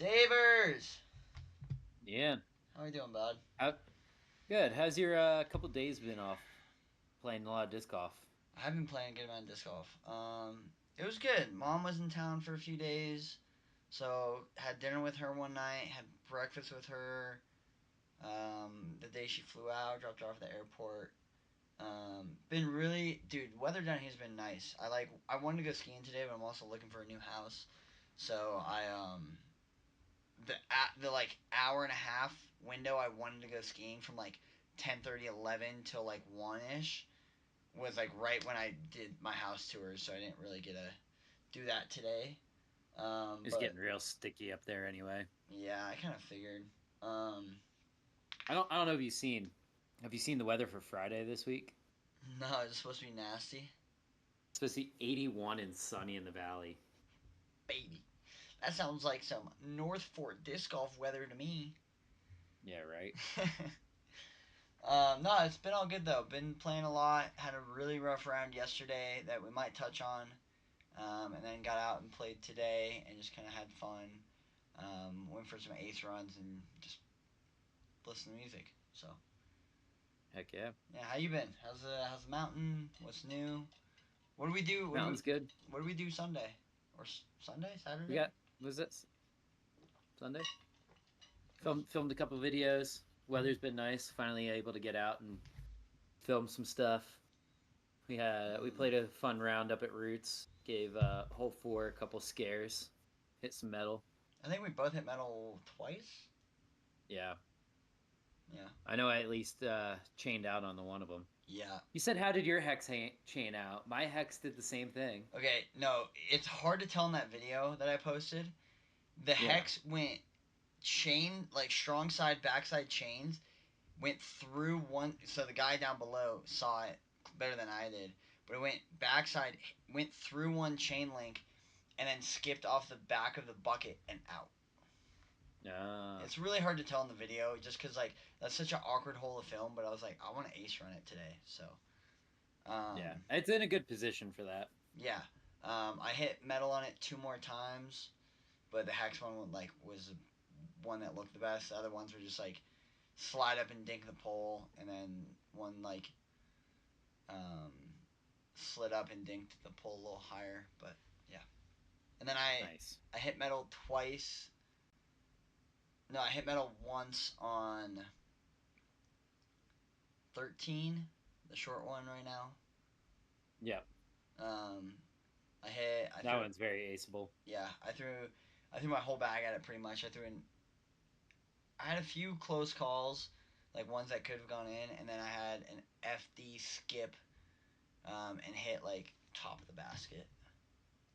Davers! Yeah. How are you doing, bud? How, good. How's your couple days been off playing a lot of disc golf? I've been playing a good amount of disc golf. It was good. Mom was in town for a few days, so had dinner with her one night, had breakfast with her. The day she flew out, dropped her off at the airport. Been really, dude. Weather down here's been nice. I wanted to go skiing today, but I'm also looking for a new house. So the like hour and a half window I wanted to go skiing from like 10:30, 11 till like 1 ish was like right when I did my house tours, so I didn't really get to do that today. It's But getting real sticky up there anyway. yeah, I kind of figured. Um, I don't know if you've seen. Have you seen the weather for Friday this week? no, it's supposed to be nasty, It's supposed to be 81 and sunny in the valley. baby. That sounds like some North Fort disc golf weather to me. Yeah, right. No, it's been all good though. Been playing a lot. Had a really rough round yesterday that we might touch on. And then got out and played today and just kind of had fun. Went for some ace runs and just listened to music. So Heck yeah. yeah, how you been? How's the mountain? What's new? What do we do? Mountain's good. What do we do Sunday or Sunday We Saturday? got was this Sunday? Filmed a couple videos. Weather's been nice. Finally able to get out and film some stuff. We Mm. played a fun round up at Roots. Gave hole four a couple scares. Hit some metal. I think we both hit metal twice. Yeah, Yeah. I know I at least chained out on the one of them. Yeah. You said, how did your hex chain out? My hex did the same thing. Okay. No, it's hard to tell in that video that I posted. The Yeah. hex went chain like strong side backside chains went through one. So the guy down below saw it better than I did, but it went backside, went through one chain link, and then skipped off the back of the bucket and out. Uh, It's really hard to tell in the video just because like that's such an awkward hole to film. But I was like, I want to ace run it today, so yeah. um, It's in a good position for that. yeah. I hit metal on it two more times, but the hex one was the one that looked the best. The other ones were just like slide up and dink the pole, and then one like um, slid up and dinked the pole a little higher. But yeah, and then Nice. I hit metal twice. No, I hit metal once on 13, the short one right now. Yeah. Um, I That threw, one's very aceable. yeah, I threw my whole bag at it pretty much. I had a few close calls, like ones that could have gone in, and then I had an FD skip, and hit like top of the basket,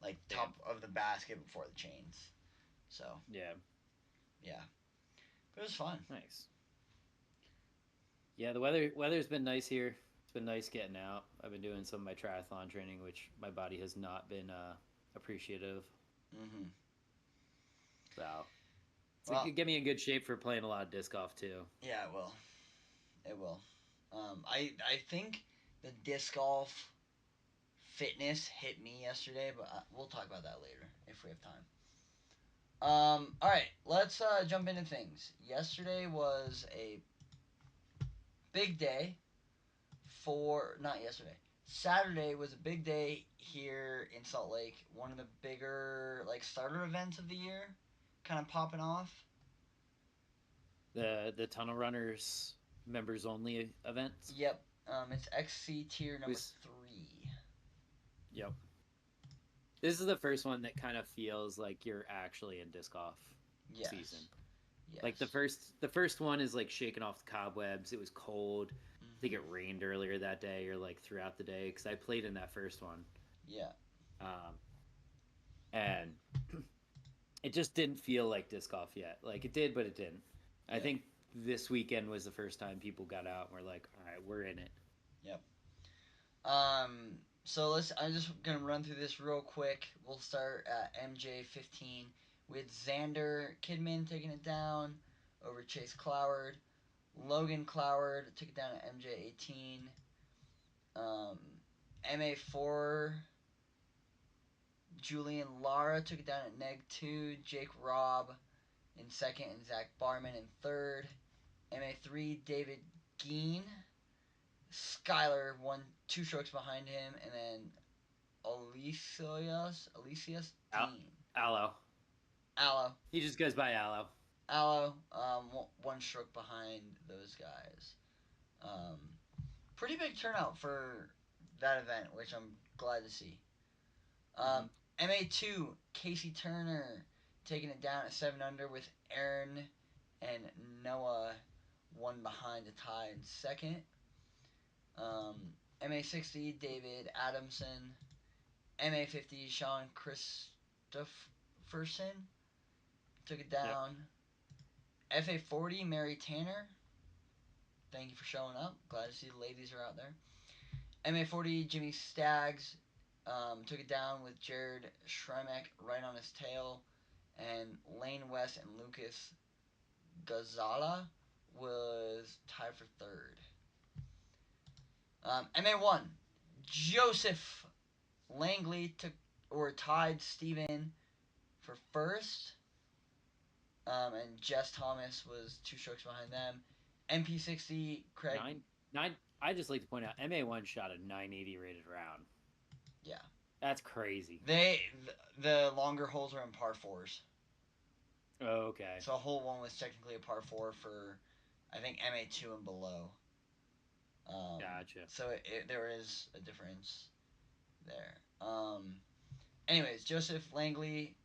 like Damn. top of the basket before the chains. So Yeah. yeah, but it was fun. Nice. Yeah, the weather's been nice here. It's been nice getting out. I've been doing some of my triathlon training, which my body has not been appreciative. Hmm. So it Well, could get me in good shape for playing a lot of disc golf too. yeah, it will. It will. I think the disc golf fitness hit me yesterday, but we'll talk about that later if we have time. All right, let's jump into things. Yesterday was a big day for not yesterday. Saturday was a big day here in Salt Lake. One of the bigger like starter events of the year, kind of popping off. The tunnel runners members only event Yep. It's XC tier number was 3. yep. This is the first one that kind of feels like you're actually in disc golf Yes. season. Like the Yes. first the first one is like shaking off the cobwebs. It was cold. I think it Hmm. rained earlier that day or like throughout the day because I played in that first one. Yeah. Um, and it just didn't feel like disc golf yet. Like it did, but it didn't. I Yep. think this weekend was the first time people got out and were like, "All right, we're in it." Yep. So let's. I'm just gonna run through this real quick. We'll start at MJ 15 with Xander Kidman taking it down over Chase Cloward. Logan Cloward took it down at MJ 18. MA4 Julian Lara took it down at Neg 2. Jake Robb in second, and Zach Barman in third. MA3, David Geen. Skyler won 2 strokes behind him, and then Alicius Al- Dean. Aloe. Aloe. He just goes by Aloe. Aloe, 1 stroke behind those guys. Um, Pretty big turnout for that event, which I'm glad to see. Mm-hmm. MA2, Casey Turner taking it down at 7 under with Aaron and Noah one behind to tie in second. MA60, David Adamson. MA50, Sean Christopherson took it Yep. down. FA40, Mary Tanner. Thank you for showing up. Glad to see the ladies are out there. MA40, Jimmy Staggs took it down with Jared Schremek right on his tail. And Lane West and Lucas Gazala was tied for third. MA1, Joseph Langley tied Steven for first. And Jess Thomas was 2 strokes behind them. MP60, Craig. Nine. I just like to point out, MA1 shot a 980 rated round. Yeah. That's crazy. The longer holes are in par fours. Oh, okay. So hole 1 was technically a par 4 for, I think, MA2 and below. Gotcha. So there is a difference there. Anyways, Joseph Langley.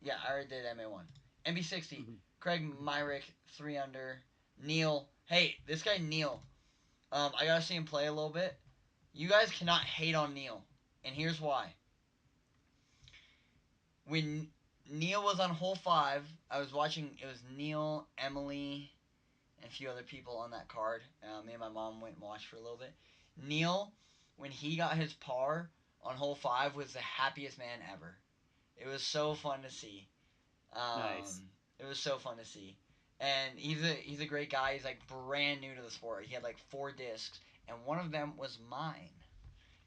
Yeah, I already did MA1. MB60. Mm-hmm. Craig Myrick, 3 under. Neil. Hey, this guy Neil. I gotta see him play a little bit. You guys cannot hate on Neil. And here's why. When Neil was on hole 5, I was watching, it was Neil, Emily, and a few other people on that card. Me and my mom went and watched for a little bit. Neil, when he got his par on hole 5, was the happiest man ever. It was so fun to see. Nice. It was so fun to see. And he's a great guy. He's like brand new to the sport. He had like 4 discs, and one of them was mine.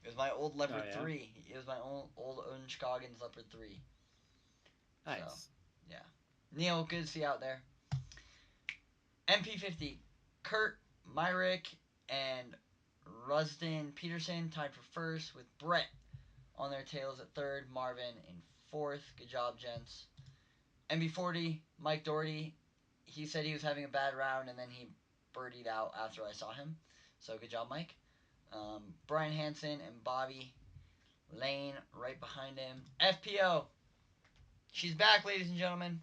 It was my old Leopard Oh, yeah? 3. It was my old Owen Scoggins Leopard 3. Nice. So, yeah. Neil, good to see you out there. MP50, Kurt, Myrick, and Rusden Peterson tied for first with Brett on their tails at third, Marvin in fourth. Good job, gents. MB40, Mike Doherty. He said he was having a bad round and then he birdied out after I saw him. So good job, Mike. Brian Hansen and Bobby Lane right behind him. FPO. She's back, ladies and gentlemen.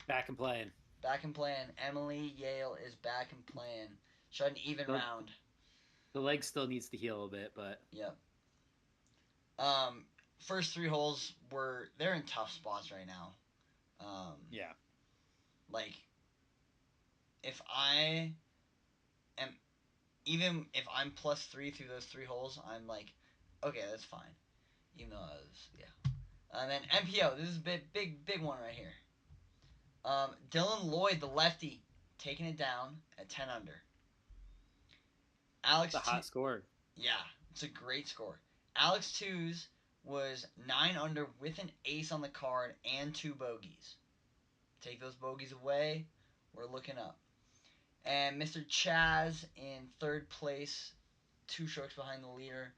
Back and playing. Back and playing. Emily Yale is back and playing. She had an even round. The leg still needs to heal a bit, but Yep. First 3 holes they're in tough spots right now. yeah. Like, if I am, even if I'm +3 through those 3 holes, I'm like, okay, that's fine. Even though I was, yeah. And then MPO, this is a big one right here. Dylan Lloyd, the lefty, taking it down at 10 under. Alex, it's a hot score. Yeah, it's a great score. Alex Twos was 9 under with an ace on the card and 2 bogeys. Take those bogeys away, we're looking up. And Mr. Chaz in third place, 2 strokes behind the leader.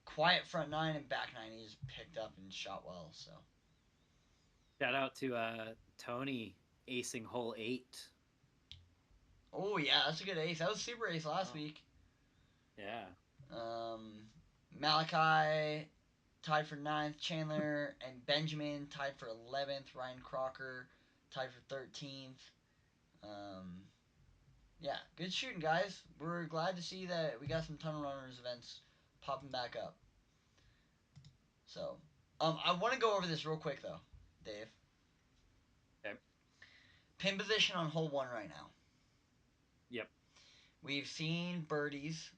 Quiet front 9 and back 9. He just picked up and shot well. So Shout out to Tony acing hole 8. Oh yeah, that's a good ace. That was super ace last week. Yeah. Malachi tied for 9th. Chandler and Benjamin tied for 11th. Ryan Crocker tied for 13th. Yeah, good shooting, guys. We're glad to see that we got some Tunnel Runners events popping back up. So, I want to go over this real quick, though, Dave. Okay. Pin position on hole 1 right now. Yep. We've seen birdies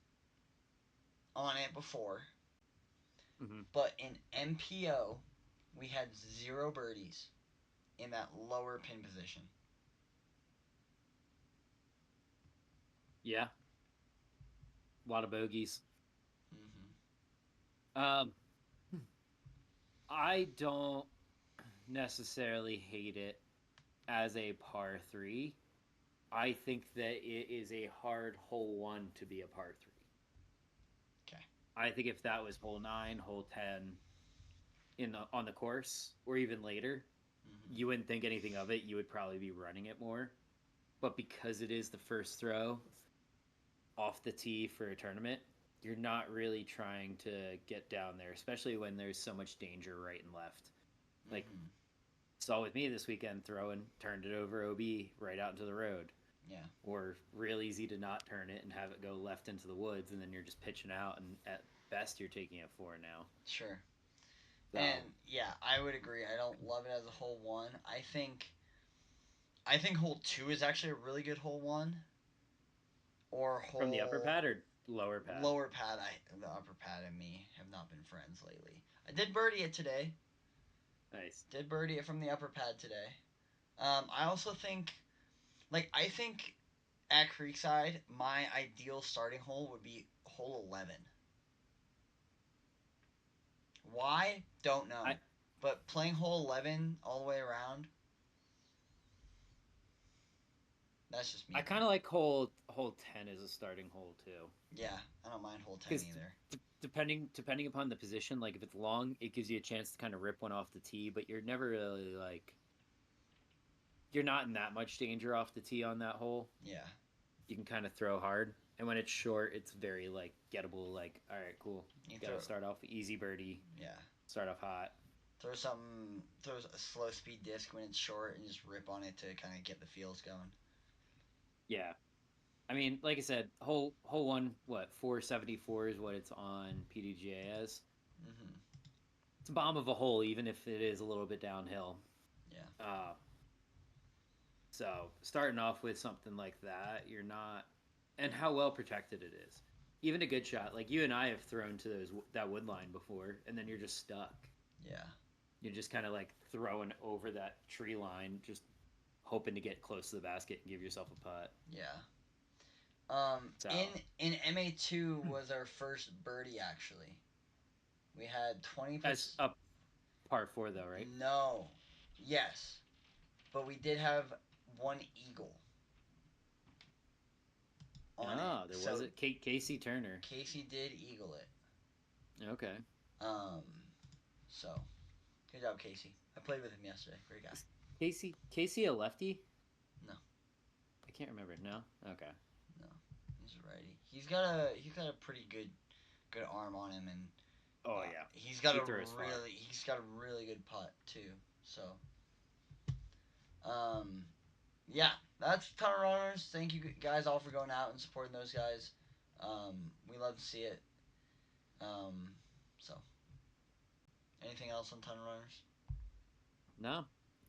on it before. Mm-hmm. But in MPO, we had 0 birdies in that lower pin position. Yeah. A lot of bogeys. Mm-hmm. I don't. necessarily hate it as a par three. I think that it is a hard hole one to be a par three. Okay. I think if that was hole nine, hole 10 on the course, or even later, Mm-hmm. you wouldn't think anything of it. You would probably be running it more. But because it is the first throw off the tee for a tournament, you're not really trying to get down there, especially when there's so much danger right and left. Like Mm-hmm. saw with me this weekend, throwing turned it over OB right out into the road, Yeah. or real easy to not turn it and have it go left into the woods, and then you're just pitching out, and at best you're taking it for now. Sure. And So yeah, I would agree. I don't love it as a hole one. I think hole two is actually a really good hole one. Or from the upper hole pad or lower pad? lower pad. The upper pad and me have not been friends lately. I did birdie it today. Nice. Did birdie it from the upper pad today. I also think, I think at Creekside, my ideal starting hole would be hole 11. Why? Don't know. I But playing hole 11 all the way around, that's just I me kind though. of like hole 10 as a starting hole too, Yeah, I don't mind hole 10 because either. depending upon the position, like if it's long, it gives you a chance to kind of rip one off the tee, but you're never really like you're not in that much danger off the tee on that hole. Yeah, You can kind of throw hard, and when it's short, it's very like gettable. Like, all right, cool, you got throw, to start off easy birdie, yeah, start off hot. throw a slow speed disc when it's short and just rip on it to kind of get the feels going. Yeah, I mean, like I said, hole one, what 474 is what it's on PDGA as. Mm-hmm. It's a bomb of a hole, even if it is a little bit downhill. Yeah, Uh, so starting off with something like that, you're not, and how well protected it is. Even a good shot, like you and I have thrown to that wood line before, and then you're just stuck. yeah, You're just kind of like throwing over that tree line, just hoping to get close to the basket and give yourself a putt. yeah. So In MA2 was our first birdie actually. We had 20%. as a par four though, right? No, yes, but we did have one eagle on it. Oh, there was So it. Casey Turner. Casey did eagle it. Okay. Um, so good job, Casey. I played with him yesterday. Great guy. Is Casey a lefty? No, I can't remember. No. Okay. no, he's a righty. He's got a pretty good arm on him, and Oh yeah. He throws far. he's got a really good putt too. So um, yeah, that's ton of runners. Thank you guys all for going out and supporting those guys. We love to see it. Um, so anything else on ton of runners? No,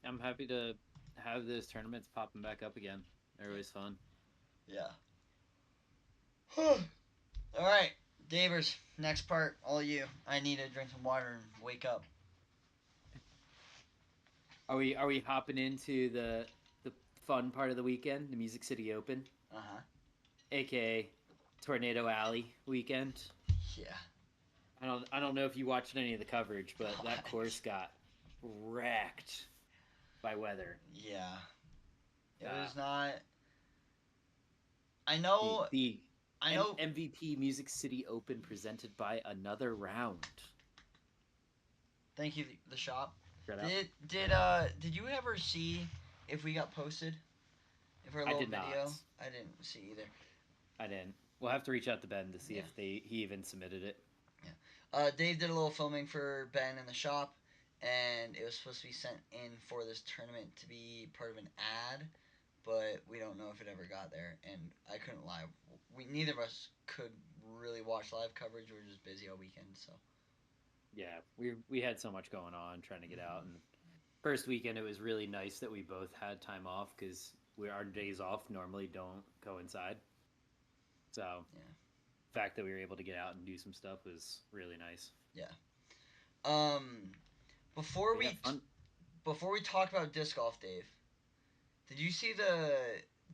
I'm happy to have those tournaments popping back up again. They're always fun. Yeah. All right, Davers. Next part, all you. I need to drink some water and wake up. Are we hopping into the fun part of the weekend, the Music City Open, Uh huh. aka Tornado Alley weekend? Yeah. I don't know if you watched any of the coverage, but that God. course got wrecked by weather. Yeah. It Uh, was not. I the know. the I know. MVP Music City Open presented by Another Round. Thank you, the shop. Shut up. Did you ever see if we got posted? If our I little did not. video? I didn't see either. I didn't. We'll have to reach out to Ben to see Yeah. if he even submitted it. Yeah. Dave did a little filming for Ben in the shop, and it was supposed to be sent in for this tournament to be part of an ad, but we don't know if it ever got there. And I couldn't lie. We neither of us could really watch live coverage. We were just busy all weekend. So. Yeah, we had so much going on trying to get out, and Mm-hmm. first weekend it was really nice that we both had time off because our days off normally don't coincide. So Yeah. the fact that we were able to get out and do some stuff was really nice. Yeah. Um. Before But yeah, we fun. before we talk about disc golf, Dave, did you see the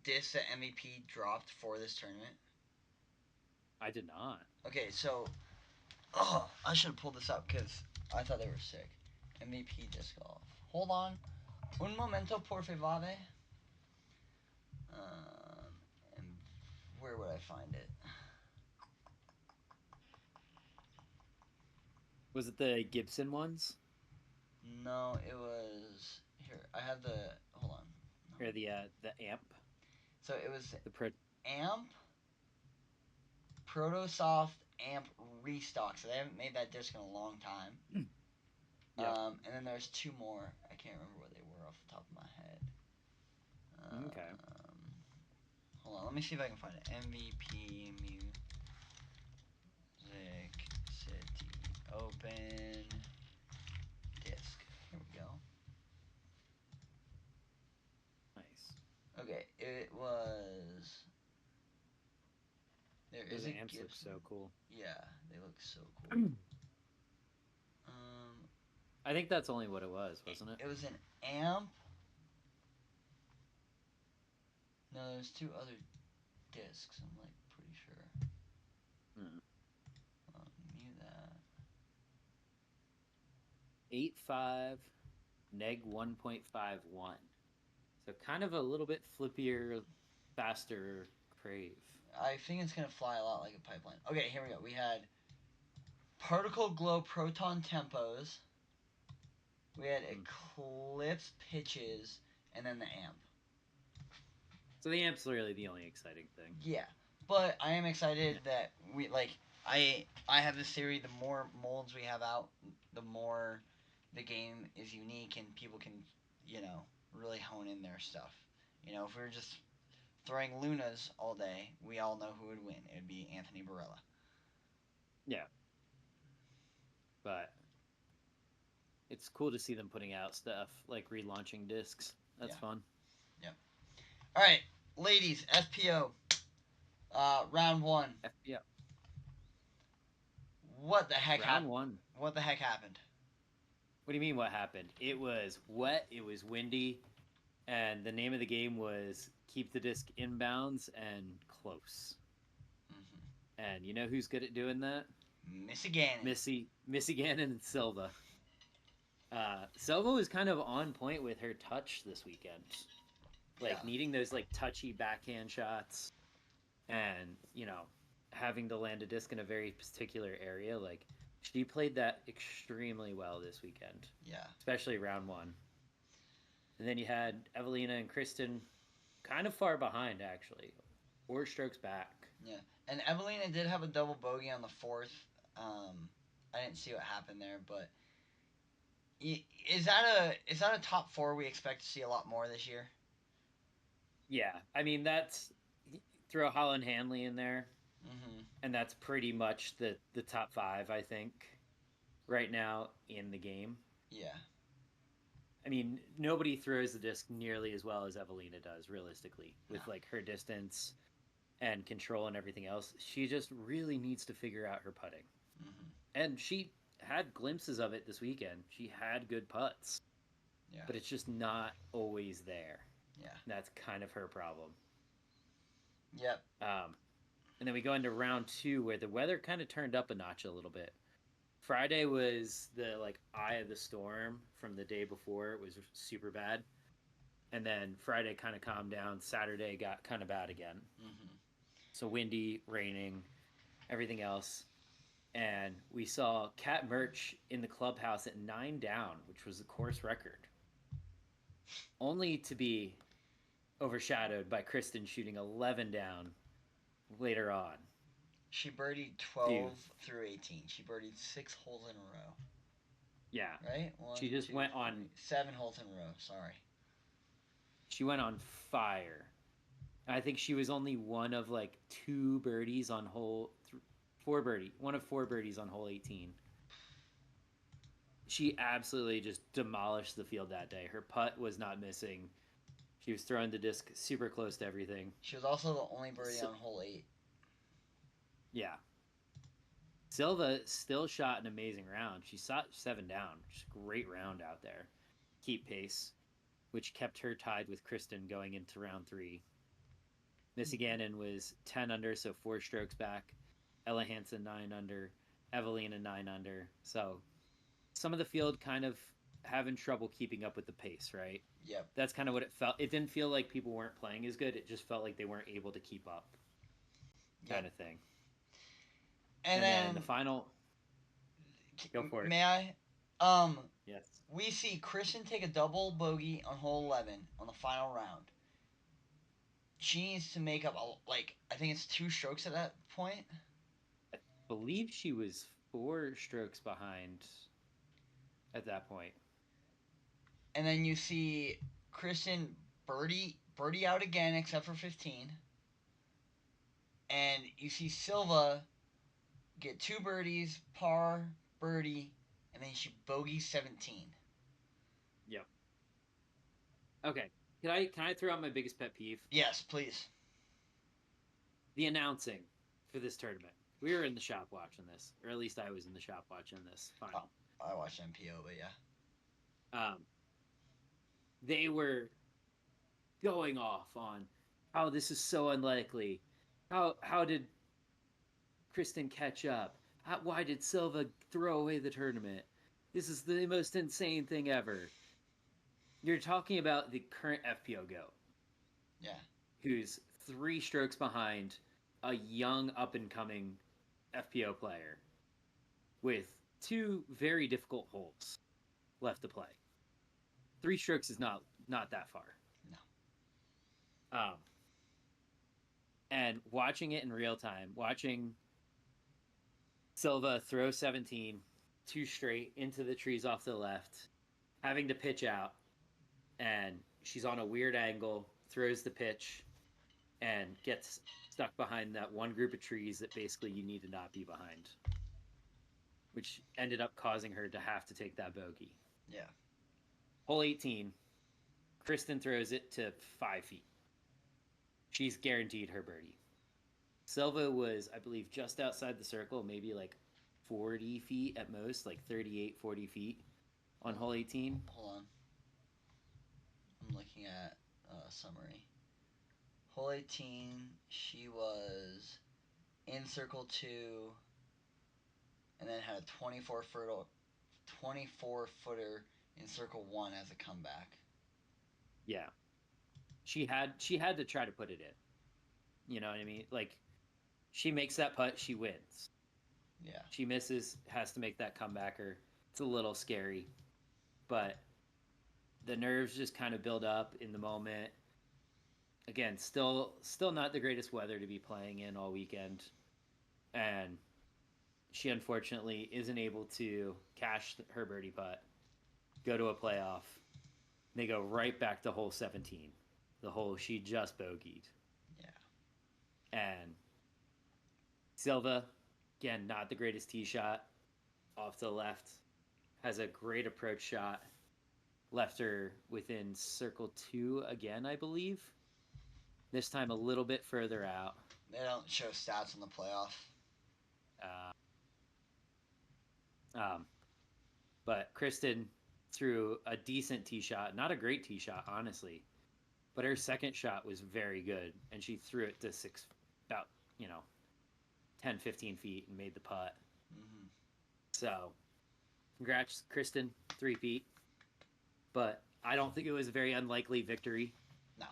disc that MVP dropped for this tournament? I did not. Okay, so I should have pulled this up because I thought they were sick. MVP disc golf. Hold on. Un momento, por favor. And where would I find it? Was it the Gibson ones No, it was here. I have the. Hold on. No. or the amp? So it was The pro. Amp, Protosoft, Amp Restock. So they haven't made that disc in a long time. Yep. And then there's two more. I can't remember what they were off the top of my head. Okay. Hold on. Let me see if I can find it. MVP Music City Open disc. Here we go. Nice. Okay, it was. There Those is a amps look Gibson. so cool. Yeah, they look so cool. I think that's only what it was, wasn't it? It was an amp. No, there's two other discs. I'm like pretty sure. Hmm. Mute that. 8.5 neg 1.51. So kind of a little bit flippier, faster Crave. I think it's gonna fly a lot like a pipeline. Okay, here we go. We had particle glow proton tempos. We had eclipse pitches, and then the amp. So the amp's really the only exciting thing. Yeah, but I am excited that we like. I have this theory: the more molds we have out, the more the game is unique, and people can, really hone in their stuff. If we were just throwing Lunas all day, we all know who would win. It would be Anthony Barella. Yeah. But it's cool to see them putting out stuff like relaunching discs. That's Yeah. fun. Yeah. All right, ladies, FPO, round one. Yeah. What the heck Round happened? one. What the heck happened? What do you mean what happened? It was wet, it was windy, and the name of the game was keep the disc inbounds and close. And you know who's good at doing that? Missy Gannon. Missy Gannon and Silva. Silva was kind of on point with her touch this weekend, like needing those like touchy backhand shots, and having to land a disc in a very particular area. Like she played that extremely well this weekend. Yeah. Especially round one. And then you had Evelina and Kristen kind of far behind actually, 4 strokes back. Yeah, and Evelina did have a double bogey on the fourth. I didn't see what happened there, but is that a top four we expect to see a lot more this year? Yeah, I mean that's throw Holland Hanley in there, and that's pretty much the top 5 I think right now in the game. Yeah. I mean, nobody throws the disc nearly as well as Evelina does, realistically, with like her distance and control and everything else. She just really needs to figure out her putting, and she had glimpses of it this weekend. She had good putts, but it's just not always there. Yeah. That's kind of her problem. Yep. And then we go into round 2 where the weather kind of turned up a notch a little bit. Friday was the like eye of the storm from the day before. It was super bad. And then Friday kind of calmed down. Saturday got kind of bad again. So windy, raining, everything else. And we saw Cat Merch in the clubhouse at 9 down, which was the course record. Only to be overshadowed by Kristen shooting 11 down later on. She birdied 12 through 18. She birdied 6 holes in a row. Yeah. Right? She just went on 7 holes in a row. Sorry. She went on fire. I think she was only one of like 2 birdies on hole 1 of 4 birdies on hole 18. She absolutely just demolished the field that day. Her putt was not missing. She was throwing the disc super close to everything. She was also the only birdie on hole 8. Yeah. Silva still shot an amazing round. She shot 7 down, which is a great round out there. Keep pace, which kept her tied with Kristen going into round 3. Missy Gannon was 10 under, so 4 strokes back. Ella Hansen 9 under. Evelina 9 under. So some of the field kind of having trouble keeping up with the pace, right? Yep. That's kind of what it felt. It didn't feel like people weren't playing as good. It just felt like they weren't able to keep up, kind Yep. of thing. And And then the then final, go for it. may I? Yes. We see Kristen take a double bogey on hole 11 on the final round. She needs to make up I think it's 2 strokes at that point. I believe she was 4 strokes behind at that point. And then you see Kristen birdie out again except for 15. And you see Silva get 2 birdies, par, birdie, and then she bogey 17. Yep. Okay. Can I throw out my biggest pet peeve? Yes, please. The announcing for this tournament. We were in the shop watching this, or at least I was in the shop watching this final. I watched MPO, but yeah. Um, they were going off on how this is so unlikely. How did Kristen catch up? Why did Silva throw away the tournament? This is the most insane thing ever. You're talking about the current FPO GO, Yeah. who's 3 strokes behind a young up and coming FPO player with 2 very difficult holes left to play. 3 strokes is not that far. No. And watching it in real time, watching Silva throw 17, 2 straight into the trees off to the left, having to pitch out, and she's on a weird angle, throws the pitch, and gets stuck behind that one group of trees that basically you need to not be behind, which ended up causing her to have to take that bogey. Yeah. Hole 18, Kristen throws it to 5 feet. She's guaranteed her birdie. Silva was, I believe, just outside the circle, maybe like 40 feet at most, like 38, 40 feet on hole 18. Hold on. I'm looking at summary. Hole 18, she was in circle 2 and then had a 24 footer in circle 1 as a comeback. Yeah. She had to try to put it in. You know what I mean? Like, she makes that putt, she wins. Yeah. She misses, has to make that comebacker. It's a little scary, but the nerves just kind of build up in the moment. Again, still not the greatest weather to be playing in all weekend, and she unfortunately isn't able to cash her birdie putt, go to a playoff. They go right back to hole 17, the hole she just bogeyed. Yeah. And Silva, again, not the greatest tee shot, off to the left, has a great approach shot, left her within circle 2 again, I believe. This time a little bit further out. They don't show stats on the playoff. Uh, but Kristen threw a decent tee shot, not a great tee shot, honestly, but her second shot was very good, and she threw it to about 10, 15 feet and made the putt. Mm-hmm. So, congrats, Kristen, 3-peat. But I don't think it was a very unlikely victory. No.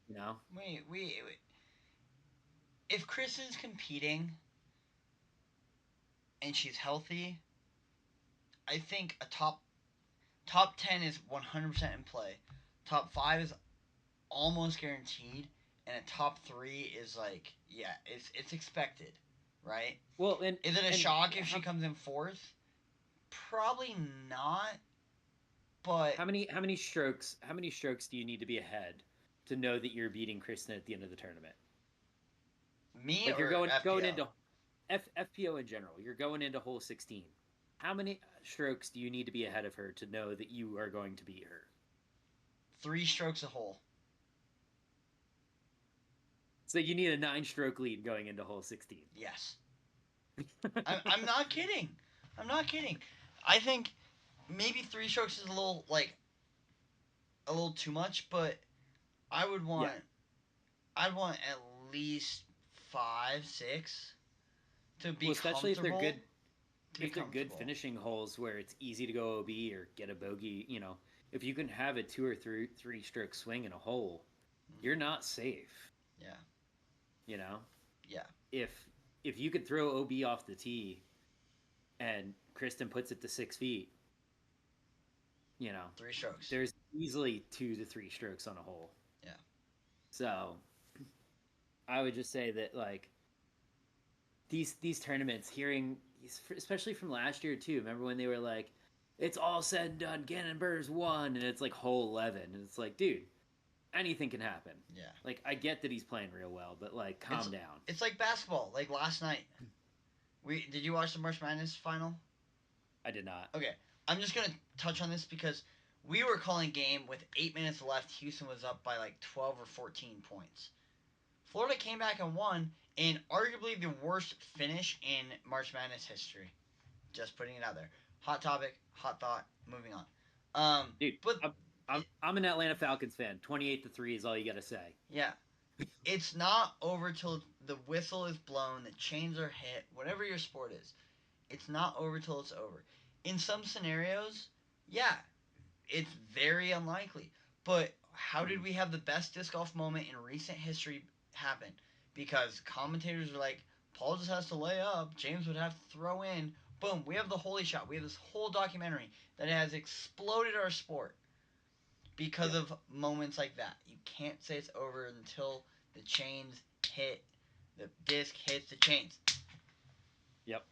You know? We if Kristen's competing and she's healthy, I think a top 10 is 100% in play. Top 5 is almost guaranteed, and a top 3 is it's expected, right? Well, and is it a shock if she comes in 4th? Probably not. But how many strokes do you need to be ahead to know that you're beating Kristen at the end of the tournament? Me like or you're FPO? going into FPO in general. You're going into hole 16. How many strokes do you need to be ahead of her to know that you are going to beat her? 3 strokes a hole. So you need a 9-stroke lead going into hole 16. Yes. I'm not kidding. I'm not kidding. I think maybe 3 strokes is a little too much, but I would want I'd want at least 5, 6 to be especially comfortable. if they're good. to be if they're good comfortable. finishing holes where it's easy to go OB or get a bogey, if you can have a two or three stroke swing in a hole, you're Hmm. not safe. Yeah, You know, yeah, if if you could throw OB off the tee and Kristen puts it to 6 feet, you know, 3 strokes. there's easily 2 to 3 strokes on a hole. Yeah, So I would just say that like these tournaments, hearing especially from last year too. Remember when they were like, "It's all said and done, Gannon Burrs won," and it's like hole 11, and it's like, dude, anything can happen. yeah. Like I get that he's playing real well, but like, It's calm down. it's like basketball. Like last night, we did you watch the March Madness final? I did not. Okay, I'm just gonna touch on this because we were calling game with 8 minutes left. Houston was up by like 12 or 14 points. Florida came back and won in arguably the worst finish in March Madness history. Just putting it out there. Hot topic, hot thought. Moving on. Dude, But I'm an Atlanta Falcons fan. 28-3 is all you got to say. yeah, it's not over till the whistle is blown, the chains are hit, whatever your sport is. It's not over till it's over. In some scenarios, yeah, it's very unlikely. But how did Mhm. we have the best disc golf moment in recent history happen? Because commentators are like, Paul just has to lay up, James would have to throw in. Boom, we have the holy shot. We have this whole documentary that has exploded our sport because Yep. of moments like that. You can't say it's over until the chains hit, the disc hits the chains. Yep.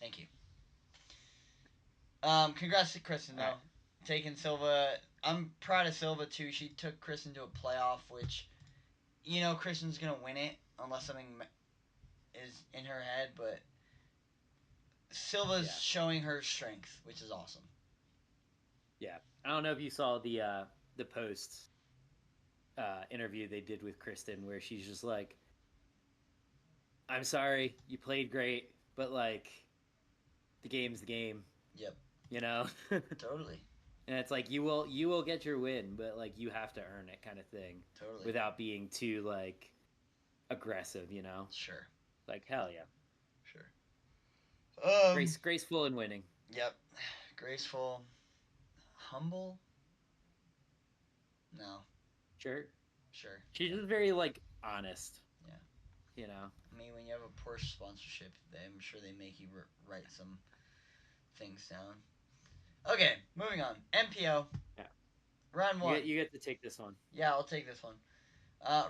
Thank you. Congrats to Kristen All right. though, taking Silva. I'm proud of Silva too. She took Kristen to a playoff, which Kristen's gonna win it unless something is in her head. But Silva's Yeah. showing her strength, which is awesome. Yeah. I don't know if you saw the post interview they did with Kristen where she's just like, "I'm sorry, you played great, but like the game's the game, Yep, you know." And totally, it's like you will get your win, but like you have to earn it, kind of thing, totally, without being too like aggressive, you know. sure, Like hell yeah, sure. Um, graceful in winning. yep, graceful, humble. No, Sure, sure, she's yeah, just very like honest, yeah. you know. I mean, when you have a Porsche sponsorship, I'm sure they make you write some things down. Okay, moving on. MPO Yeah, round you one. get to take this one. Yeah, I'll take this one.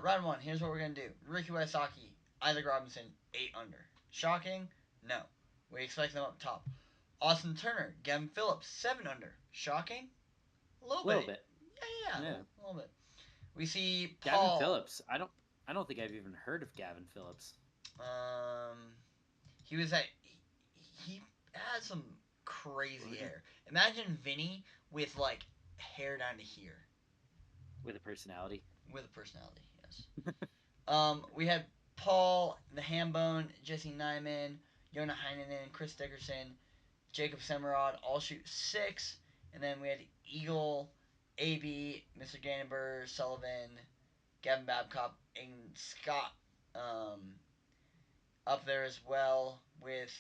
Round one. Here's what we're gonna do. Ricky Wysocki, Isaac Robinson, 8 under. Shocking? No. We expect them up top. Austin Turner, Gavin Phillips, 7 under. Shocking? A little A little bit. bit, Yeah, a yeah. little bit. We see Gavin Paul. Phillips. I don't think I've even heard of Gavin Phillips Um, he was at. He had some crazy hair. Imagine Vinny with like hair down to here, with a personality. with a personality. Yes. We had Paul the Hambone, Jesse Nyman, Yona Heinonen, Chris Dickerson, Jacob Semerod all shoot six, and then we had Eagle, AB, Mr. Ganenberg, Sullivan, Gavin Babcock, and Scott up there as well with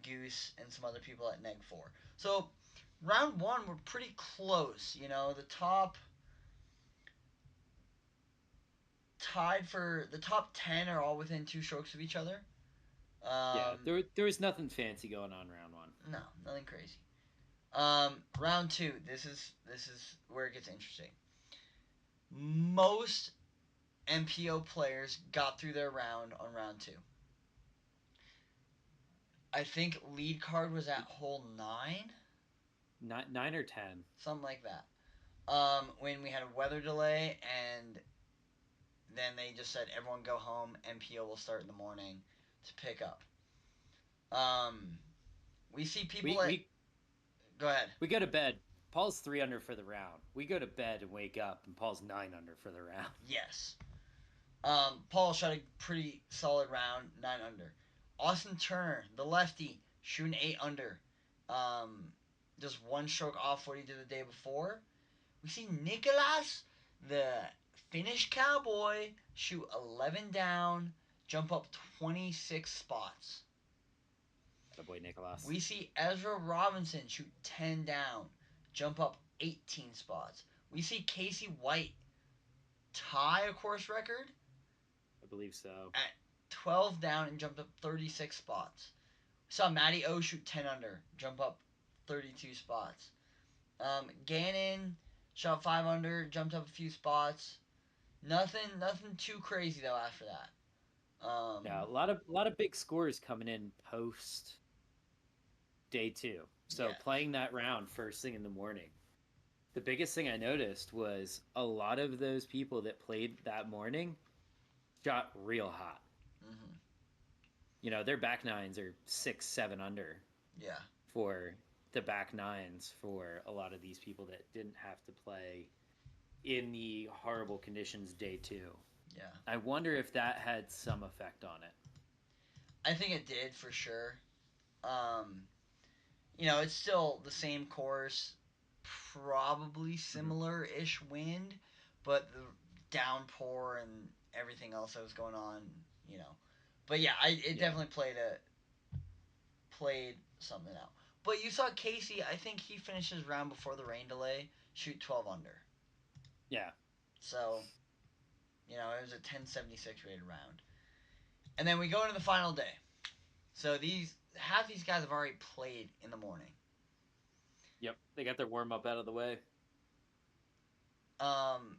Goose and some other people at Neg 4. So round one, we're pretty close. The top 10 are all within 2 strokes of each other. Yeah, Um, there was nothing fancy going on round one. no, nothing crazy. Round two. This is where it gets interesting. Most MPO players got through their round on round two. I think lead card was at hole 9, Nine or 10. something like that. When we had a weather delay, and then they just said everyone go home. MPO will start in the morning to pick up. Um, we see people We at. we Go ahead. we go to bed. Paul's 3 under for the round. We go to bed and wake up, and Paul's 9 under for the round. Yes. Paul shot a pretty solid round, 9 under. Austin Turner, the lefty, shooting 8 under. Um, just one stroke off what he did the day before. We see Nicholas, the Finnish cowboy, shoot 11 down, jump up 26 spots. the boy Nicholas. We see Ezra Robinson shoot 10 down, jump up 18 spots. We see Casey White tie a course record I believe so. at 12 down and jumped up 36 spots. We saw Matty O shoot 10 under, jump up 32 spots. Gannon shot 5 under, jumped up a few spots. Nothing too crazy though after that. Yeah, a lot of big scores coming in post day two. So Yeah. playing that round first thing in the morning. The biggest thing I noticed was a lot of those people that played that morning shot real hot. Hmm. Their back nines are 6, 7 under Yeah. for the back nines for a lot of these people that didn't have to play in the horrible conditions day two. Yeah. I wonder if that had some effect on it. I think it did for sure. Um, it's still the same course, probably Mm-hmm. similar-ish wind, but the downpour and everything else that was going on, you know. But yeah, it Yeah, definitely played something out. But you saw Casey. I think he finished his round before the rain delay. Shoot 12 under. yeah, So it was a 1076 rated round. And then we go into the final day. So half these guys have already played in the morning. yep. They got their warm up out of the way. um,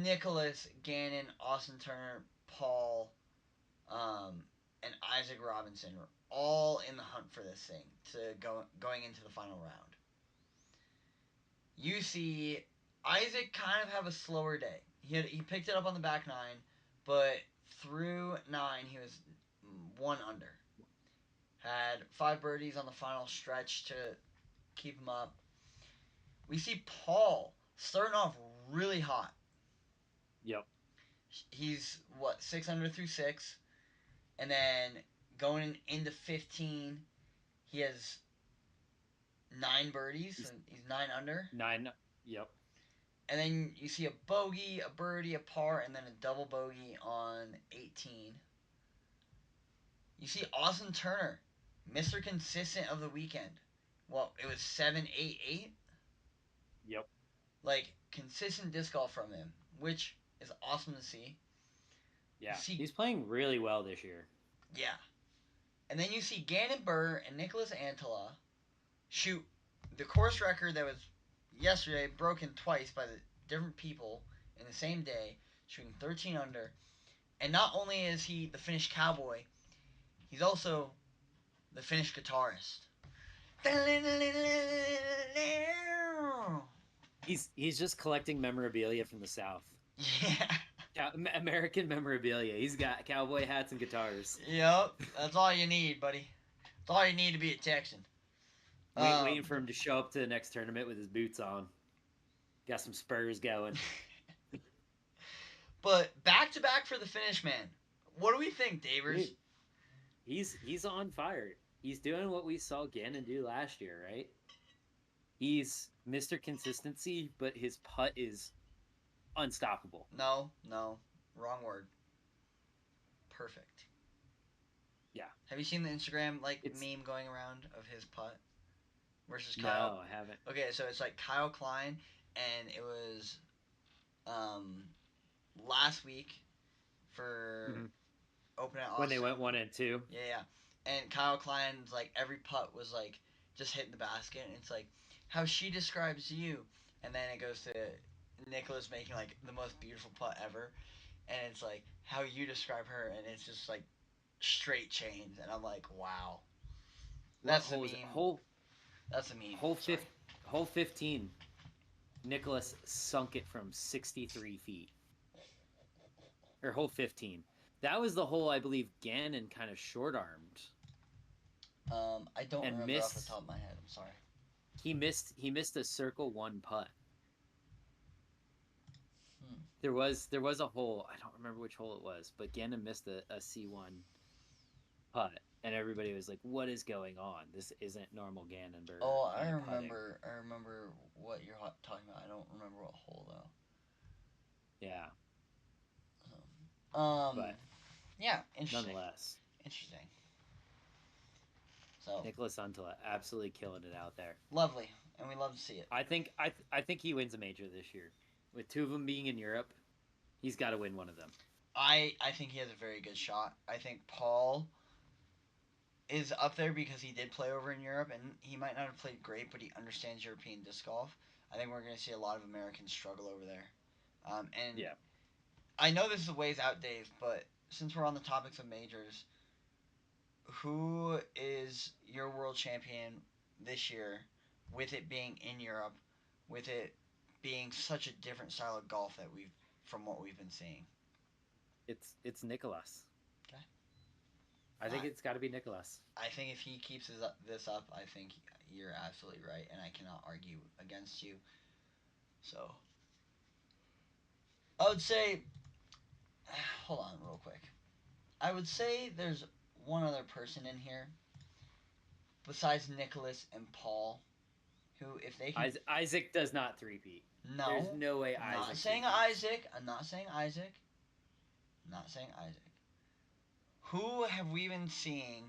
Nicholas Gannon, Austin Turner, Paul, and Isaac Robinson are all in the hunt for this thing to going into the final round. You see Isaac kind of have a slower day. He picked it up on the back nine, but through nine he was 1 under. Had 5 birdies on the final stretch to keep him up. We see Paul starting off really hot. Yep. He's what 6 under through six, and then going into 15, he has 9 birdies, so He's he's 9 under. 9. Yep. And then you see a bogey, a birdie, a par, and then a double bogey on 18. You see Austin Turner, Mr. Consistent of the weekend. Well, it was 7-8-8. Yep. Like consistent disc golf from him, which is awesome to see. You Yeah. see, He's playing really well this year. yeah. And then you see Gannon Burr and Nicholas Antela shoot the course record that was yesterday broken twice by the different people in the same day, shooting 13 under. And not only is he the Finnish cowboy, he's also the Finnish guitarist. He's just collecting memorabilia from the South. Yeah. American memorabilia. He's got cowboy hats and guitars. Yep. That's all you need, buddy. That's all you need to be a Texan. Waiting for him to show up to the next tournament with his boots on. Got some spurs going. But back to back for the Finnish man. What do we think, Davers? Dude, he's on fire. He's doing what we saw Gannon do last year, right? He's Mr. Consistency, but his putt is unstoppable. No, wrong word. Perfect. Yeah. Have you seen the Instagram It's meme going around of his putt versus Kyle? No, I haven't. Okay, so it's like Kyle Klein, and it was um, last week for Mm-hmm. Open at When they Austin. went 1 and 2. Yeah, yeah. And Kyle Klein's every putt was just hitting the basket, and it's how she describes you, and then it goes to Nicholas making the most beautiful putt ever, and it's how you describe her, and it's just straight chains, and I'm like, wow, What that's the hole is it? meme. Hole That's the meme. hole Sorry. fifth hole 15. Nicholas sunk it from 63 feet. Or hole 15. That was the hole I believe Gannon kind of short armed I don't and remember off the missed. top of my head. I'm sorry. He missed a circle one putt. Hmm. There was a hole. I don't remember which hole it was, but Gannon missed a C1 putt, and everybody was like, "What is going on? This isn't normal Gannonberg Oh, I kind of putting." remember. I remember what you're talking about. I don't remember what hole Yeah, though. but Yeah, interesting. nonetheless, Interesting. So Nicholas Untila absolutely killing it out there. lovely, and we love to see it. I think he wins a major this year. With two of them being in Europe, he's got to win one of them. I think he has a very good shot. I think Paul is up there because he did play over in Europe, and he might not have played great, but he understands European disc golf. I think we're going to see a lot of Americans struggle over there. And Yeah, I know this is a ways out, Dave, but since we're on the topics of majors, who is your world champion this year, with it being in Europe, with it being such a different style of golf that we've from what we've been seeing? it's Nicholas. Okay. I think I, it's got to be Nicholas. I think if he keeps this up, I think you're absolutely right, and I cannot argue against you. So I would say, hold on real quick. I would say there's one other person in here besides Nicholas and Paul who, if they can, Isaac does not three-peat. There's no, no way I'm not Isaac saying three-peats. Isaac. I'm not saying Isaac. Not saying Isaac. Who have we been seeing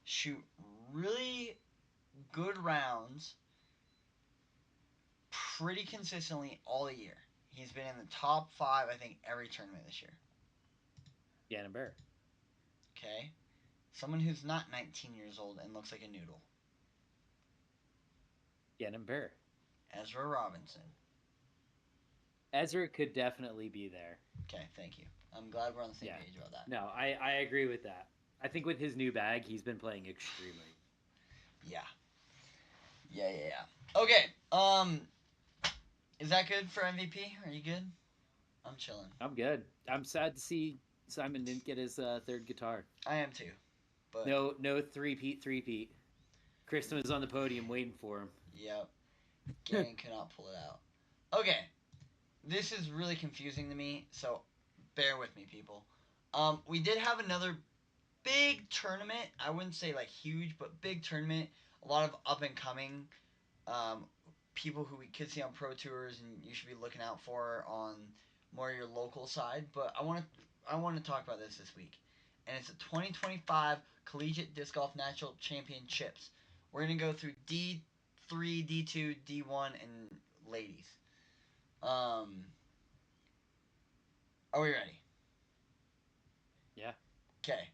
shoot really good rounds pretty consistently all year? He's been in the top five, I think, every tournament this year. Gannon Bear. Okay? Someone who's not 19 years old and looks like a noodle. Gannon Bear. Ezra Robinson. Ezra could definitely be there. Okay, thank you. I'm glad we're on the same page about that. No, I agree with that. I think with his new bag, he's been playing extremely. Yeah. Yeah. Okay. Is that good for MVP? Are you good? I'm chilling. I'm good. I'm sad to see Simon didn't get his third guitar. I am too. But No three-peat. Kristen was on the podium waiting for him. yep. Gannon cannot pull it out. Okay. This is really confusing to me, so bear with me, people. We did have another big tournament. I wouldn't say like huge, but big tournament. A lot of up and coming um, people who we could see on pro tours, and you should be looking out for on more your local side. But I want to talk about this week, and it's the 2025 Collegiate Disc Golf National Championships. We're gonna go through D3, D2, D1, and ladies. Um, are we ready? Yeah. Okay.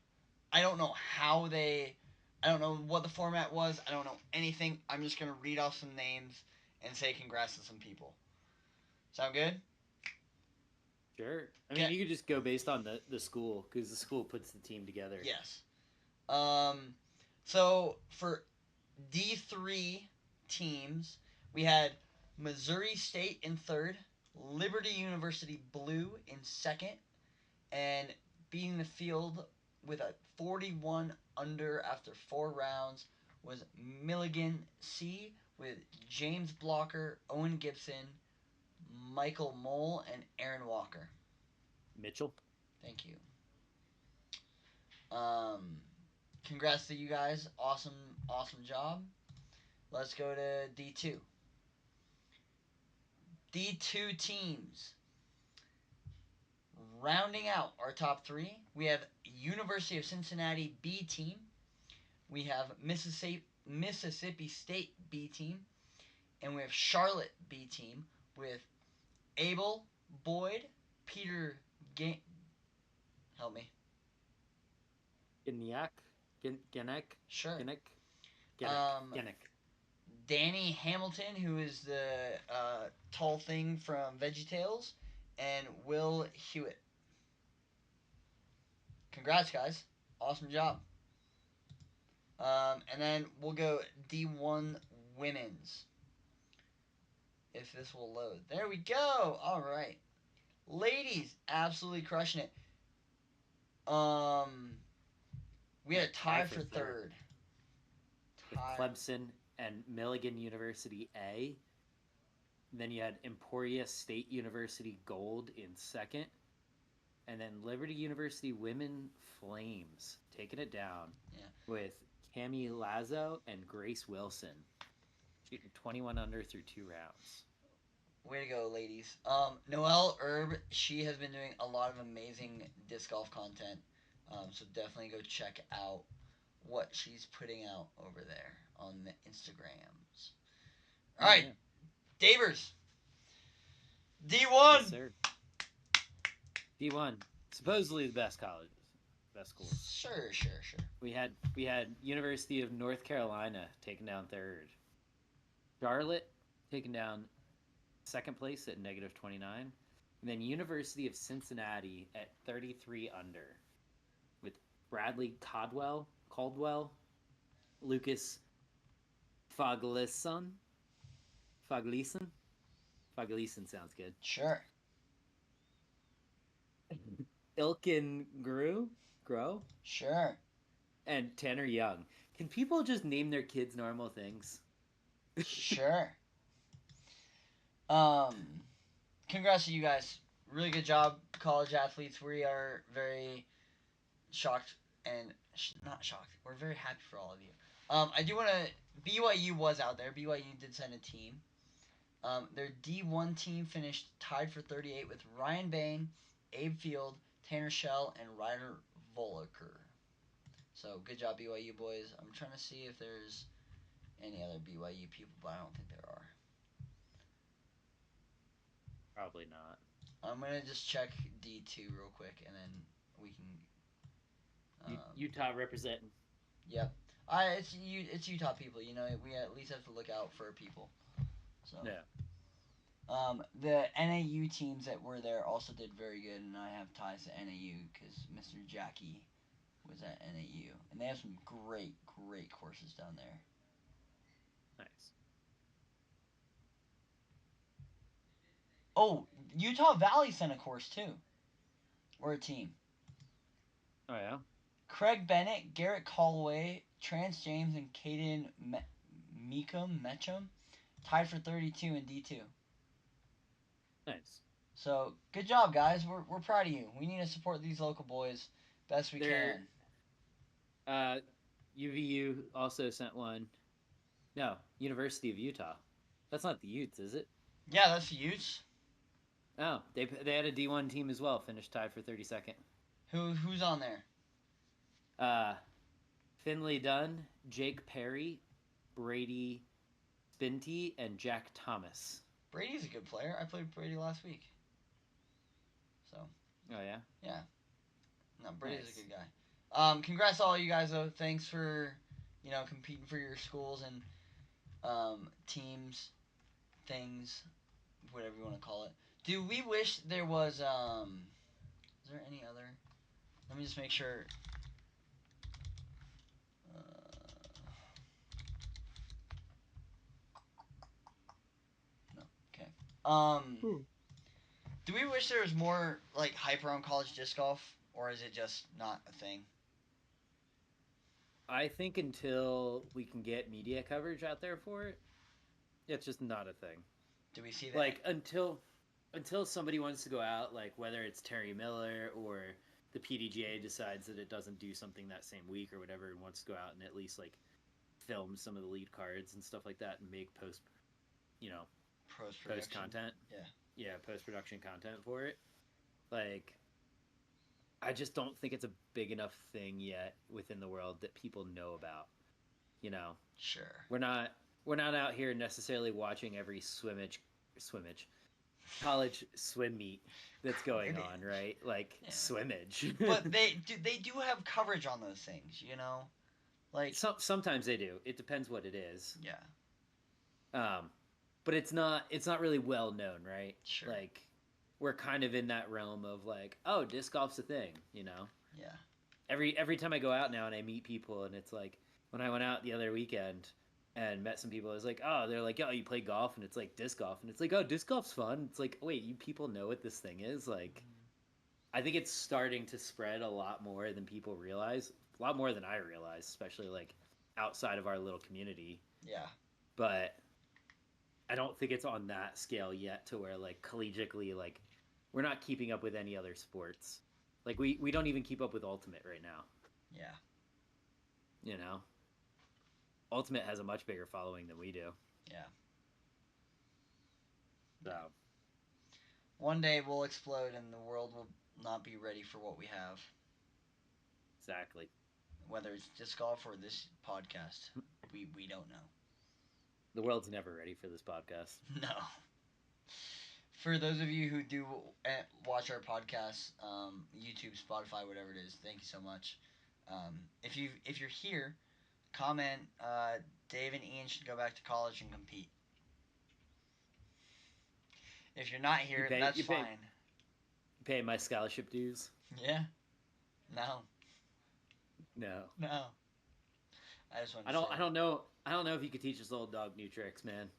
I don't know how they. I don't know what the format was. I don't know anything. I'm just gonna read off some names and say congrats to some people. Sound good? Sure. I mean, Okay. you could just go based on the school because the school puts the team together. Yes. Um. So for D3 teams, we had Missouri State in third, Liberty University Blue in second, and beating the field with a 41 under after 4 rounds was Milligan C with James Blocker, Owen Gibson, Michael Mole, and Aaron Walker. Mitchell. Thank you. Um, congrats to you guys. Awesome job. Let's go to D2. D2 teams. Rounding out our top three, we have University of Cincinnati B team. We have Mississippi State B team, and we have Charlotte B team with Abel, Boyd, Peter, help me. Geniak. Genek. Sure. Genek. Danny Hamilton, who is the tall thing from VeggieTales, and Will Hewitt. Congrats, guys. Awesome job. And then we'll go D1 women's. If this will load. There we go. All right. Ladies, absolutely crushing it. We had a tie for third. With Clemson and Milligan University A. Then you had Emporia State University Gold in second. And then Liberty University Women Flames taking it down with Cami Lazo and Grace Wilson. Shooting 21 under through 2 rounds. Way to go, ladies. Noelle Erb, she has been doing a lot of amazing disc golf content. So definitely go check out what she's putting out over there on the Instagrams. All Oh right, yeah. Davers, Yes, D1. sir. D1, supposedly the best colleges, best schools. Sure, sure, sure. We had University of North Carolina taken down third. Charlotte taken down second place at -29, and then University of Cincinnati at 33 under, with Bradley Caldwell, Lucas Fogleson, Fogleson, Fogleson sounds good. Sure, Ilkin Grow, sure, and Tanner Young. Can people just name their kids normal things? sure. Um, Congrats to you guys. Really good job, college athletes. We are very shocked and not shocked. We're very happy for all of you. I do want to. BYU was out there. BYU did send a team. Their D1 team finished tied for 38 with Ryan Bain, Abe Field, Tanner Shell, and Ryder Volaker. So good job, BYU boys. I'm trying to see if there's any other BYU people, but I don't think there are. Probably not. I'm gonna just check D2 real quick, and then we can. Utah representing. Yep. It's Utah people. You know, we at least have to look out for people. So. Yeah. The NAU teams that were there also did very good, and I have ties to NAU because Mr. Jackie was at NAU, and they have some great, great courses down there. Nice. Oh, Utah Valley sent a course too, or a team. Oh yeah. Craig Bennett, Garrett Callaway, Trance James, and Caden Mecham tied for 32 in D2. Nice. So good job, guys. We're proud of you. We need to support these local boys best we They're can. UVU also sent one. No, University of Utah. That's not the Utes, is it? Yeah, that's the Utes. Oh, they had a D1 team as well. Finished tied for 32nd. Who's on there? Uh, Finley Dunn, Jake Perry, Brady Spinty, and Jack Thomas. Brady's a good player. I played Brady last week. So. Oh yeah. Yeah. No, Brady's Nice. a good guy. Congrats to all you guys though. Thanks for, competing for your schools and teams, things, whatever you want to call it. Do we wish there was is there any other? Let me just make sure. No. Okay. Do we wish there was more like hype around college disc golf, or is it just not a thing? I think until we can get media coverage out there for it, it's just not a thing. Do we see that? Like until somebody wants to go out, like whether it's Terry Miller or the PDGA decides that it doesn't do something that same week or whatever and wants to go out and at least like film some of the lead cards and stuff like that and make post content. Yeah, post production content for it. Like I just don't think it's a big enough thing yet within the world that people know about. You know, Sure. we're not out here necessarily watching every swimmage college swim meet that's going on, right? Like Yeah. swimmage. But they do have coverage on those things, you know? Like Sometimes they do. It depends what it is. yeah, But it's not really well known, right? sure. Like we're kind of in that realm of like, oh, disc golf's a thing, you know? Yeah. Every time I go out now and I meet people and it's like when I went out the other weekend and met some people, I was like, oh, they're like, oh, you play golf, and it's like disc golf, and it's like, oh, disc golf's fun. It's like, wait, you people know what this thing is? Like, I think it's starting to spread a lot more than people realize, a lot more than I realize, especially like outside of our little community. Yeah. But I don't think it's on that scale yet to where like collegiately, like we're not keeping up with any other sports. Like we don't even keep up with Ultimate right now. Yeah. You know, Ultimate has a much bigger following than we do. Yeah. So One day we'll explode and the world will not be ready for what we have. exactly. whether it's disc golf or this podcast. We don't know. The world's never ready for this podcast. No. For those of you who do watch our podcast, YouTube, Spotify, whatever it is, thank you so much. If you're here, comment. Dave and Ian should go back to college and compete. If you're not here, that's fine. Pay my scholarship dues. Yeah. No. No. No. I just want. I don't know. I don't know if you could teach this old dog new tricks, man.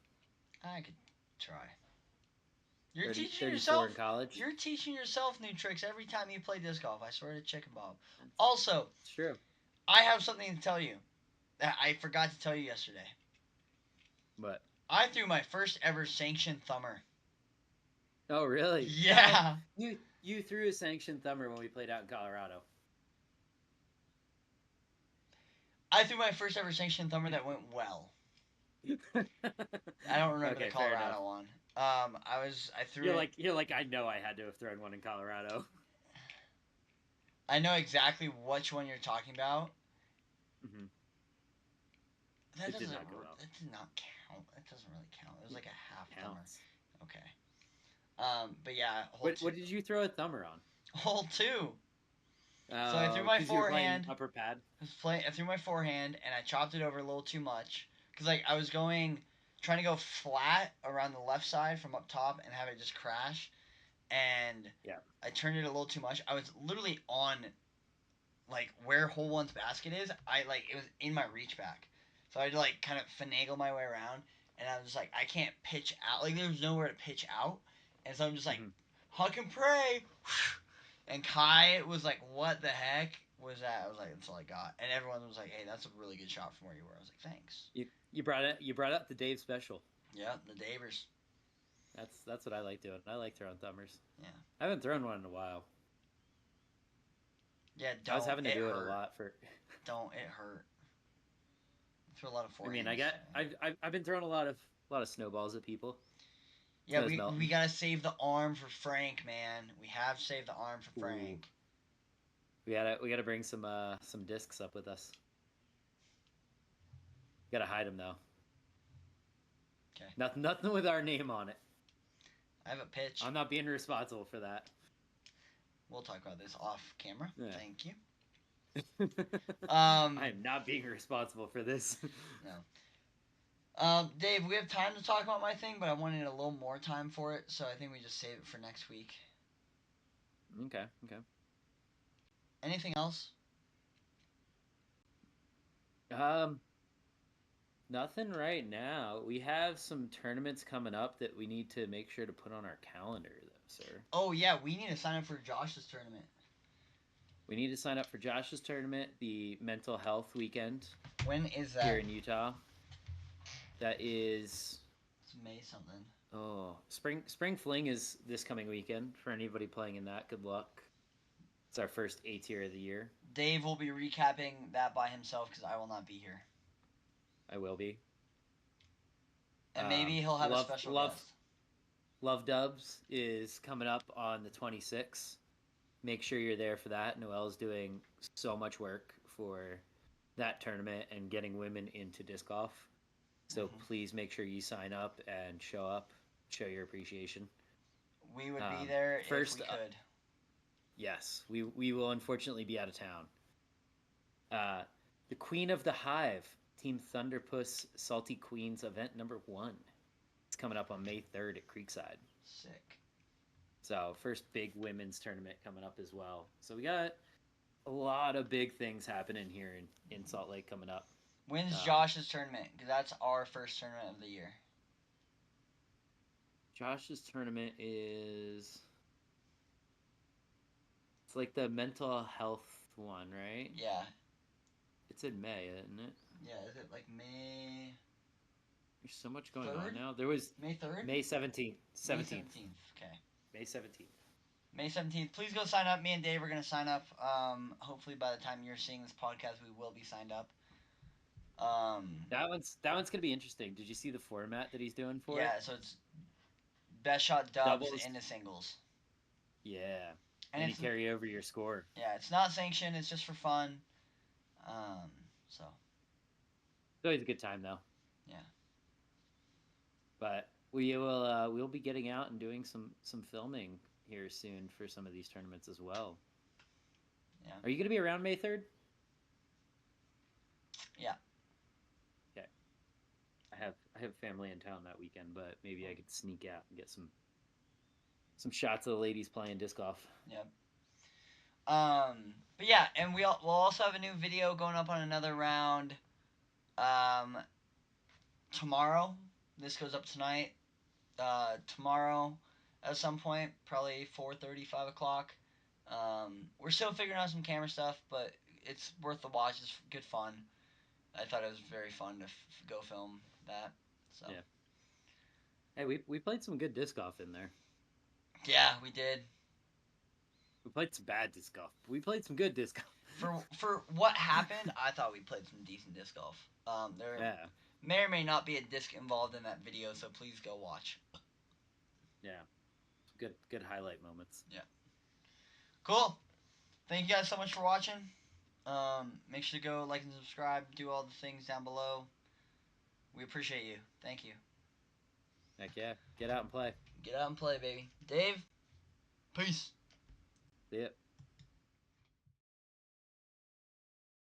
I could try. You're 30, teaching 34 yourself. in college. You're teaching yourself new tricks every time you play disc golf. I swear to Chicken Bob. Also, It's true. I have something to tell you that I forgot to tell you yesterday. What? I threw my first ever sanctioned thumber. Oh, really? Yeah. You threw a sanctioned thumber when we played out in Colorado. I threw my first ever sanctioned thumber that went well. I don't remember Okay, the fair Colorado enough. one. I threw it. You're like I know I had to have thrown one in Colorado. I know exactly which one you're talking about. Mhm. That It did doesn't. not go well. That did not count. That doesn't really count. It was like a half thumber. Counts. Okay. But yeah. What did you throw a thumber on? Hole 2. So I threw my 'cause you were playing forehand. upper pad. I threw my forehand and I chopped it over a little too much because like I was trying to go flat around the left side from up top and have it just crash, and Yeah. I turned it a little too much. I was literally on like where hole 1's basket is. It was in my reach back, so I had to like kind of finagle my way around, and I was just like I can't pitch out. Like there's nowhere to pitch out, and so I'm just like huck and pray. And Kai was like, "What the heck was that?" I was like, "That's all I got." And everyone was like, "Hey, that's a really good shot from where you were." I was like, "Thanks." You brought up the Dave special. Yeah, the Davers. That's what I like doing. I like throwing thumbers. Yeah. I haven't thrown one in a while. Yeah, I was having to do hurt. it a lot for. Don't it hurt? I threw a lot of forehands. I mean, I've been throwing a lot of snowballs at people. Yeah, we gotta save the arm for Frank, man. We have saved the arm for Frank. Ooh. We gotta bring some discs up with us. Gotta hide them though. Okay. Nothing with our name on it. I have a pitch. I'm not being responsible for that. We'll talk about this off camera. Yeah. Thank you. I am not being responsible for this. No. Dave, we have time to talk about my thing, but I wanted a little more time for it, so I think we just save it for next week. Okay. Anything else? Nothing right now. We have some tournaments coming up that we need to make sure to put on our calendar, though, sir. Oh yeah, we need to sign up for Josh's tournament. We need to sign up for Josh's tournament, the mental health weekend. When is that? Here in Utah. That is. It's May something. Oh, Spring Fling is this coming weekend. For anybody playing in that, good luck. It's our first A-tier of the year. Dave will be recapping that by himself because I will not be here. I will be. And maybe he'll have a special guest. Love Dubs is coming up on the 26th. Make sure you're there for that. Noelle's doing so much work for that tournament and getting women into disc golf. So please make sure you sign up and show your appreciation. We would be there first, if we could. Yes, we will unfortunately be out of town. The Queen of the Hive, Team Thunderpuss Salty Queens event number 1. It's coming up on May 3rd at Creekside. Sick. So first big women's tournament coming up as well. So we got a lot of big things happening here in Salt Lake coming up. When's Josh's tournament? Because that's our first tournament of the year. Josh's tournament is... It's like the mental health one, right? Yeah. It's in May, isn't it? Yeah, is it like May... There's so much going 3rd? on now. There was... May 3rd? May 17th. 17th. May 17th, okay. May 17th. May 17th. Please go sign up. Me and Dave are going to sign up. Hopefully by the time you're seeing this podcast, we will be signed up. That one's gonna be interesting. Did you see the format that he's doing for it? Yeah, so it's best shot dubs Doubles. into singles. Yeah. And And you it's, carry over your score. yeah, it's not sanctioned. It's just for fun. So It's always a good time though. yeah, But we'll be getting out and doing some filming here soon for some of these tournaments as well. yeah, Are you going to be around May 3rd? yeah. Okay. I have family in town that weekend, but maybe I could sneak out and get some shots of the ladies playing disc golf. Yep. But yeah, and we'll also have a new video going up on another round. Um, tomorrow. This goes up tonight. Tomorrow, at some point, probably 4:30, 5 o'clock. We're still figuring out some camera stuff, but it's worth the watch. It's good fun. I thought it was very fun to go film that. So Yeah. Hey, we played some good disc golf in there. yeah, we did. We played some bad disc golf. We played some good disc golf. For what happened, I thought we played some decent disc golf. There Yeah. may or may not be a disc involved in that video, so please go watch. Yeah. Good highlight moments. Yeah. Cool. Thank you guys so much for watching. Make sure to go like and subscribe. Do all the things down below. We appreciate you. Thank you. Heck yeah. Get out and play. Get out and play, baby. Dave, peace. See ya.